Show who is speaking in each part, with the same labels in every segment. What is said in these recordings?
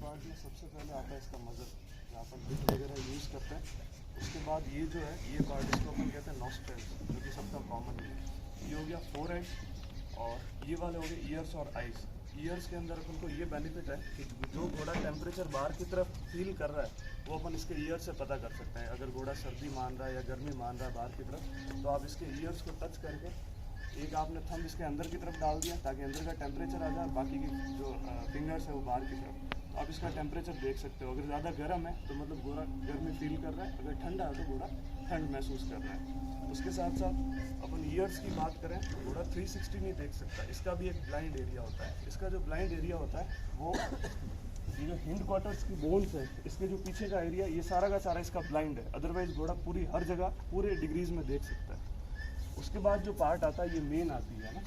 Speaker 1: Part में सबसे पहले आता है इसका मज़र, जहाँ पर बिट वगैरह यूज़ करते हैं। उसके बाद ये जो है ये पार्ट इसको अपन कहते हैं नॉस्ट्रेल्स, जो कि सबका कॉमन है। ये हो गया फोरहेड, और ये वाले हो गए ईयर्स और आइज़। ईयर्स के अंदर अपन को ये बेनिफिट है कि जो घोड़ा टेम्परेचर बाहर की तरफ फील कर रहा है वो अपन इसके ईयर से पता कर सकते हैं। अगर घोड़ा सर्दी मान रहा है या गर्मी मान रहा है बाहर की तरफ, तो आप इसके ईयर्स को टच करके एक आपने थंब इसके अंदर की तरफ डाल दिया ताकि अंदर का टेम्परेचर आ जाए, बाकी की जो फिंगर्स है वो बाहर की तरफ, तो आप इसका टेम्परेचर देख सकते हो। अगर ज़्यादा गर्म है तो मतलब घोड़ा गर्मी फील कर रहा है, अगर ठंडा है तो घोड़ा ठंड महसूस कर रहा है। उसके साथ साथ अपन ईयर्स की बात करें तो घोड़ा 360 नहीं देख सकता, इसका भी एक ब्लाइंड एरिया होता है। इसका जो ब्लाइंड एरिया होता है वो ये जो हिंड क्वार्टर्स की बोन्स है, इसके जो पीछे का एरिया, ये सारा का सारा इसका ब्लाइंड है। अदरवाइज घोड़ा पूरी हर जगह पूरे डिग्रीज में देख सकता है। उसके बाद जो पार्ट आता है ये मेन आती है ना,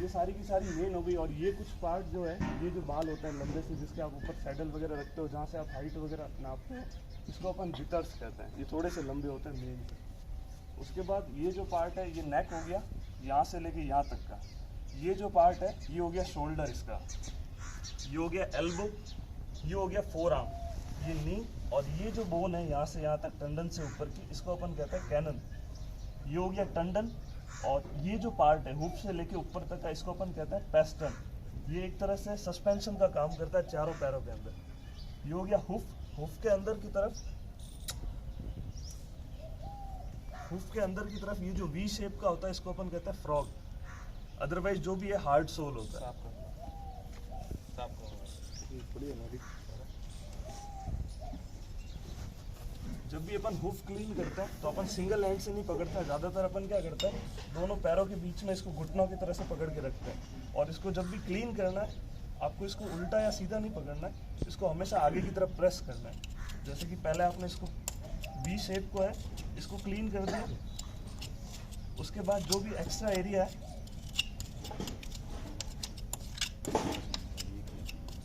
Speaker 1: ये सारी की सारी मेन हो गई। और ये कुछ पार्ट जो है, ये जो बाल होता है लंबे से, जिसके आप ऊपर सैडल वगैरह रखते हो, जहाँ से आप हाइट वगैरह नापते हो, इसको अपन जिटर्स कहते हैं। ये थोड़े से लंबे होते हैं मेन से। उसके बाद ये जो पार्ट है ये नेक हो गया, यहाँ से लेके यहाँ तक का। ये जो पार्ट है ये हो गया शोल्डर इसका, ये हो गया एल्बो, ये हो गया फोर आर्म, ये नी, और ये जो बोन है यहाँ से यहाँ तक टंडन से ऊपर की, इसको अपन कहते हैं कैनन। ये हो गया टंडन, और ये जो पार्ट है हुप से लेके ऊपर तक का, इसको अपन कहते हैं पेस्टन। ये एक तरह से सस्पेंशन का काम करता है चारों पैरों के अंदर। ये हो गया हुफ, हुफ के अंदर की तरफ, हुफ के अंदर की तरफ ये जो वी शेप का होता है इसको अपन कहते हैं फ्रॉग। अदरवाइज जो भी है हार्ड सोल होता है। जब भी अपन हुफ क्लीन करते हैं तो अपन सिंगल हैंड से नहीं पकड़ते हैं, ज़्यादातर अपन क्या करते हैं दोनों पैरों के बीच में इसको घुटनों की तरह से पकड़ के रखते हैं। और इसको जब भी क्लीन करना है आपको इसको उल्टा या सीधा नहीं पकड़ना है, इसको हमेशा आगे की तरफ प्रेस करना है। जैसे कि पहले आपने इसको वी शेप को है इसको क्लीन कर दिया, उसके बाद जो भी एक्स्ट्रा एरिया है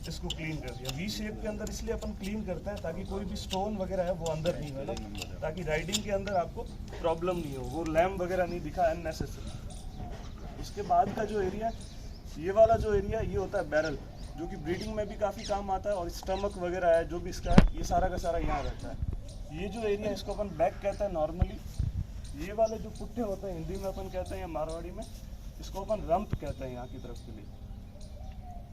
Speaker 1: इसको क्लीन कर दिया। वी शेप के अंदर इसलिए अपन क्लीन करते हैं ताकि कोई भी स्टोन वगैरह है वो अंदर नहीं हो ना, ताकि राइडिंग के अंदर आपको प्रॉब्लम नहीं हो, वो लैम्प वगैरह नहीं दिखा अननेसेसरी। उसके बाद का जो एरिया, ये वाला जो एरिया ये होता है बैरल, जो कि ब्रीडिंग में भी काफ़ी काम आता है। और स्टमक वगैरह है जो भी इसका है, ये सारा का सारा यहाँ रहता है। ये जो एरिया इसको अपन बैक कहते हैं नॉर्मली। ये वाले जो पुट्ठे होते हैं हिंदी में अपन कहते हैं या मारवाड़ी में इसको अपन रंप कहते हैं यहाँ की तरफ के लिए,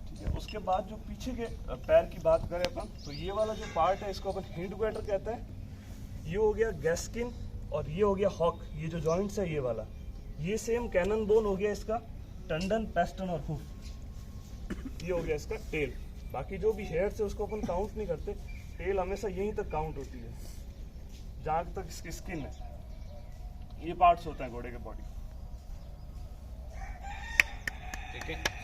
Speaker 1: ठीक है। उसके बाद जो पीछे के पैर की बात करें अपन, तो ये वाला जो पार्ट है इसको अपन हिंड क्वार्टर कहते हैं। ये हो गया गैस्किन, और ये हो गया हॉक, ये जो जॉइंट्स है ये वाला। ये सेम कैनन बोन हो गया इसका, टंडन, पेस्टन और हुफ। ये हो गया इसका टेल। बाकी जो भी हेयर है उसको अपन काउंट नहीं करते, टेल हमेशा यहीं तक काउंट होती है जहाँ तक इसकी स्किन है। ये पार्ट्स होते हैं घोड़े के बॉडी, ठीक है।